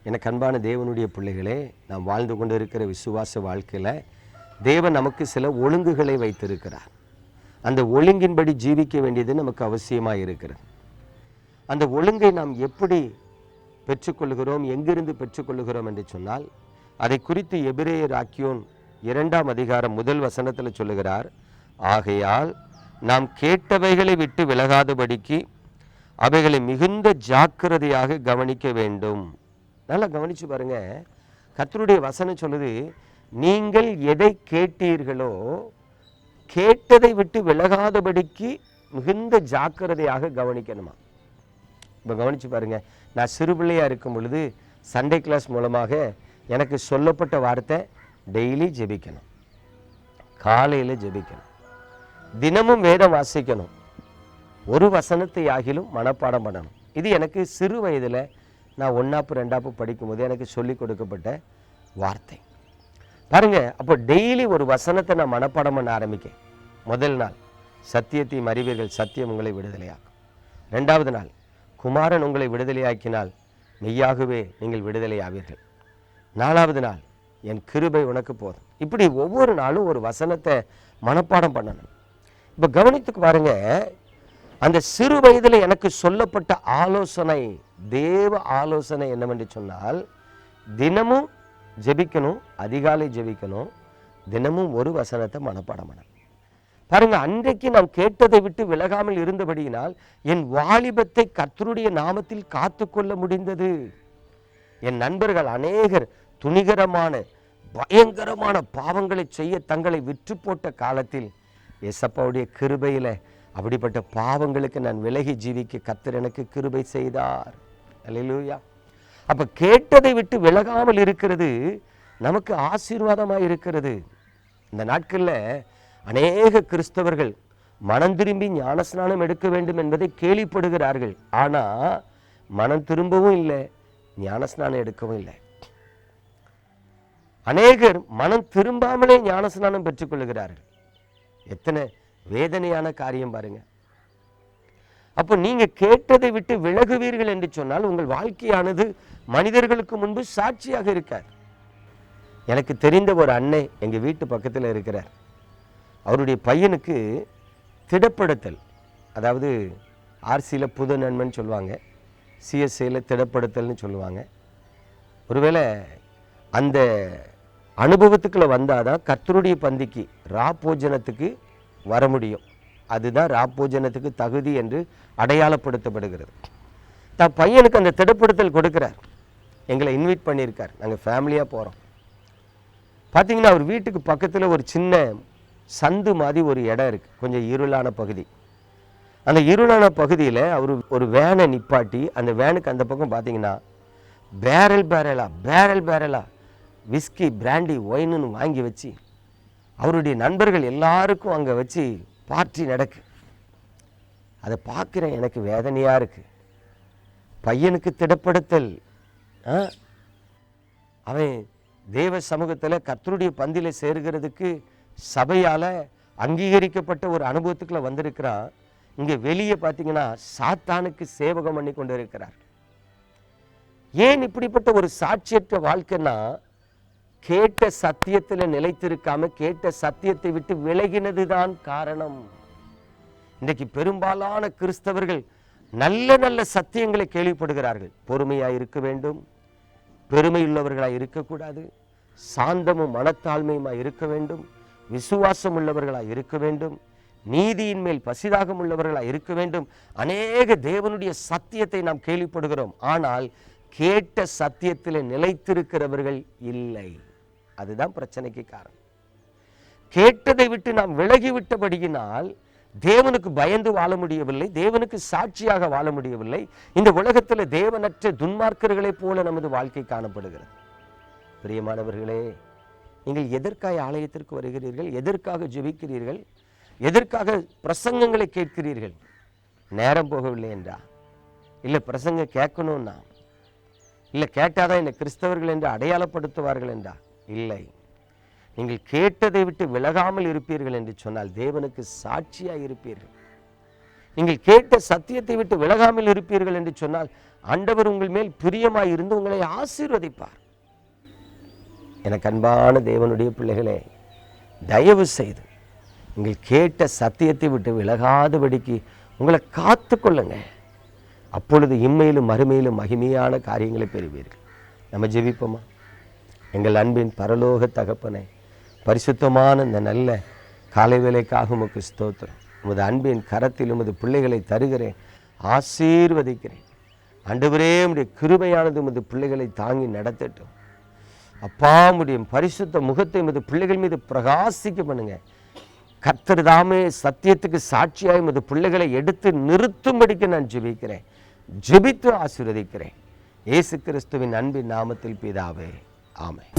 எனக்கு அன்பான தேவனுடைய பிள்ளைகளே, நாம் வாழ்ந்து கொண்டு இருக்கிற விசுவாச வாழ்க்கையில் தேவன் நமக்கு சில ஒழுங்குகளை வைத்திருக்கிறார். அந்த ஒழுங்கின்படி ஜீவிக்க வேண்டியது நமக்கு அவசியமாக இருக்கிறது. அந்த ஒழுங்கை நாம் எப்படி பெற்றுக்கொள்கிறோம், எங்கிருந்து பெற்றுக்கொள்கிறோம் என்று சொன்னால், அதை குறித்து எபிரேயர் ஆக்கியோன் 2ஆம் அதிகாரம் 1 வசனத்தில் சொல்லுகிறார், ஆகையால் நாம் கேட்டவைகளை விட்டு விலகாதபடிக்கு அவைகளை மிகுந்த ஜாக்கிரதையாக கவனிக்க வேண்டும். நல்லா கவனிச்சு பாருங்க, கர்த்தருடைய வசனம் சொல்லுது, நீங்கள் எதை கேட்டீர்களோ கேட்டதை விட்டு விலகாதபடிக்கு மிகுந்த ஜாக்கிரதையாக கவனிக்கணுமா. இப்போ கவனிச்சு பாருங்க, நான் சிறுபிள்ளையாக இருக்கும் பொழுது சண்டே கிளாஸ் மூலமாக எனக்கு சொல்லப்பட்ட வார்த்தை டெய்லி ஜெபிக்கணும், காலையில் ஜெபிக்கணும், தினமும் வேதம் வாசிக்கணும், ஒரு வசனத்தை ஆகிலும் மனப்பாடம் பண்ணணும். இது எனக்கு சிறு வயதில் நான் 1ஆப்பு 2ஆப்பு படிக்கும்போது எனக்கு சொல்லிக் கொடுக்கப்பட்ட வார்த்தை. பாருங்க, அப்போ டெய்லி ஒரு வசனத்தை நான் மனப்பாடம் பண்ண ஆரம்பிக்கேன். முதல் நாள், சத்தியத்தை அறிவீர்கள், சத்தியம் உங்களை விடுதலையாக்கும். 2ஆவது நாள், குமாரன் உங்களை விடுதலையாக்கினால் மெய்யாகவே நீங்கள் விடுதலை ஆவீர்கள். 4ஆவது நாள், என் கிருபை உனக்கு போதும். இப்படி ஒவ்வொரு நாளும் ஒரு வசனத்தை மனப்பாடம் பண்ணணும். இப்போ கவனித்துக்கு பாருங்க, அந்த சிறு வயதில் எனக்கு சொல்லப்பட்ட ஆலோசனை, தேவ ஆலோசனை என்னவென்று சொன்னால், தினமும் ஜெபிக்கணும், அதிகாலை ஜெபிக்கணும், தினமும் ஒரு வசனத்தை மனப்பாடம் பண்ணணும். பாருங்க, அன்றைக்கு நான் கேட்டதை விட்டு விலகாமல் இருந்தபடியினால் என் வாலிபத்தை கர்த்தருடைய நாமத்தில் காத்து கொள்ள முடிந்தது. என் நண்பர்கள் அநேகர் துணிகரமான பயங்கரமான பாவங்களை செய்ய தங்களை விற்று போட்ட காலத்தில் ஏசப்பாவுடைய கிருபையில அப்படிப்பட்ட பாவங்களுக்கு நான் விலகி ஜீவிக்க கர்த்தர் எனக்கு கிருபை செய்தார். அல்லேலூயா. அப்ப கேட்டதை விட்டு விலகாமல் இருக்கிறது நமக்கு ஆசீர்வாதமாக இருக்கிறது. இந்த நாட்களில் அநேக கிறிஸ்தவர்கள் மனம் திரும்பி ஞானஸ்நானம் எடுக்க வேண்டும் என்பதை கேள்விப்படுகிறார்கள். ஆனால் மனம் திரும்பவும் இல்லை, ஞானஸ்நானம் எடுக்கவும் இல்லை. அநேகர் மனம் திரும்பாமலே ஞானஸ்நானம் பெற்றுக்கொள்கிறார்கள். எத்தனை வேதனையான காரியம் பாருங்க. அப்போ நீங்க கேட்டதை விட்டு விலகுவீர்கள் என்று சொன்னால் உங்கள் வாழ்க்கையானது மனிதர்களுக்கு முன்பு சாட்சியாக இருக்கார். எனக்கு தெரிந்த ஒரு அன்னை எங்க வீட்டு பக்கத்தில் இருக்கிறார். அவருடைய பையனுக்கு திடப்படுத்தல், அதாவது ஆர்சியில் புது நன்மைன்னு சொல்லுவாங்க, சிஎஸ்ஐயில் திடப்படுத்தல்னு சொல்லுவாங்க. ஒருவேளை அந்த அனுபவத்துக்குள்ள வந்தாதான் கர்த்தருடைய பந்திக்கு ராப்போஜனத்துக்கு வர முடியும். அதுதான் ராப்போஜனத்துக்கு தகுதி என்று அடையாளப்படுத்தப்படுகிறது. தான் பையனுக்கு அந்த திடப்படுத்தல் கொடுக்கிறார். எங்களை இன்வைட் பண்ணியிருக்கார். நாங்கள் ஃபேமிலியாக போகிறோம். பார்த்தீங்கன்னா அவர் வீட்டுக்கு பக்கத்தில் ஒரு சின்ன சந்து மாதிரி ஒரு இடம் இருக்குது, கொஞ்சம் இருளான பகுதி. அந்த இருளான பகுதியில் அவர் ஒரு வேனை நிப்பாட்டி, அந்த வேனுக்கு அந்த பக்கம் பார்த்தீங்கன்னா பேரல் பேரலா விஸ்கி, பிராண்டி, ஒயின்னு வாங்கி வச்சு அவருடைய நண்பர்கள் எல்லாருக்கும் அங்கே வச்சு பார்ட்டி நடக்கு. அதை பார்க்குறேன், எனக்கு வேதனையாக இருக்குது. பையனுக்கு திடப்படுத்தல், அவன் தேவ சமூகத்தில் கர்த்தருடைய பந்தியில் சேர்கிறதுக்கு சபையால் அங்கீகரிக்கப்பட்ட ஒரு அனுபவத்துக்குள்ள வந்திருக்கிறான். இங்கே வெளியே பார்த்தீங்கன்னா சாத்தானுக்கு சேவகம் பண்ணி கொண்டு இருக்கிறார். ஏன் இப்படிப்பட்ட ஒரு சாட்சியற்ற வாழ்க்கைன்னா, கேட்ட சத்தியத்தில் நிலைத்திருக்காம கேட்ட சத்தியத்தை விட்டு விலகினது தான் காரணம். இன்றைக்கு பெரும்பாலான கிறிஸ்தவர்கள் நல்ல நல்ல சத்தியங்களை கேள்விப்படுகிறார்கள். பொறுமையாக இருக்க வேண்டும், பெருமையுள்ளவர்களாக இருக்கக்கூடாது, சாந்தமும் மனத்தாழ்மையுமாய் இருக்க வேண்டும், விசுவாசம் உள்ளவர்களாக இருக்க வேண்டும், நீதியின் மேல் பசிதாகம் உள்ளவர்களாக இருக்க வேண்டும். அநேக தேவனுடைய சத்தியத்தை நாம் கேள்விப்படுகிறோம். ஆனால் கேட்ட சத்தியத்தில் நிலைத்திருக்கிறவர்கள் இல்லை. அதுதான் பிரச்சனைக்கு காரணம். கேட்டதை விட்டு நாம் விலகிவிட்டபடியினால் தேவனுக்கு பயந்து வாழ முடியவில்லை, தேவனுக்கு சாட்சியாக வாழ முடியவில்லை. இந்த உலகத்தில் தேவனற்ற துன்மார்க்கர்களைப் போல நமது வாழ்க்கை காணப்படுகிறது. பிரியமானவர்களே, நீங்கள் எதற்காக ஆலயத்திற்கு வருகிறீர்கள்? எதற்காக ஜெபிக்கிறீர்கள்? எதற்காக பிரசங்கங்களை கேட்கிறீர்கள்? நேரம் போகவில்லை என்றா? இல்லை பிரசங்க கேட்கணும்னா? இல்லை கேட்டாதான் என்னை கிறிஸ்தவர்கள் என்று அடையாளப்படுத்துவார்கள் என்றா? இல்லை. நீங்கள் கேட்டதை விட்டு விலகாமல் இருப்பீர்கள் என்று சொன்னால் தேவனுக்கு சாட்சியாக இருப்பீர்கள். நீங்கள் கேட்ட சத்தியத்தை விட்டு விலகாமல் இருப்பீர்கள் என்று சொன்னால் ஆண்டவர் உங்கள் மேல் பிரியமாய் இருந்து உங்களை ஆசீர்வதிப்பார். எனக்கு அன்பான தேவனுடைய பிள்ளைகளே, தயவு செய்து நீங்கள் கேட்ட சத்தியத்தை விட்டு விலகாதபடிக்கு உங்களை காத்து கொள்ளுங்க. அப்பொழுது இம்மையிலும் மறுமையிலும் மகிமையான காரியங்களை பெறுவீர்கள். நம்ம ஜெபிப்போமா? எங்கள் அன்பின் பரலோக தகப்பனே, பரிசுத்தமான இந்த நல்ல காலை வேளைக்காக உமக்கு ஸ்தோத்திரம். உமது அன்பின் கரத்தில் உமது பிள்ளைகளை தருகிறேன், ஆசீர்வதிக்கிறேன். ஆண்டவரே, உம்முடைய கிருபையானது உமது பிள்ளைகளை தாங்கி நடத்தட்டும். அப்பா, உம்முடைய பரிசுத்த முகத்தை உமது பிள்ளைகள் மீது பிரகாசிக்க பண்ணுங்க. கர்த்தர் தாமே சத்தியத்துக்கு சாட்சியாய் உமது பிள்ளைகளை எடுத்து நிறுத்தும்படிக்கு நான் ஜெபிக்கிறேன், ஜெபித்து ஆசீர்வதிக்கிறேன். இயேசு கிறிஸ்துவின் அன்பின் நாமத்தில் பிதாவே, ஆமென்.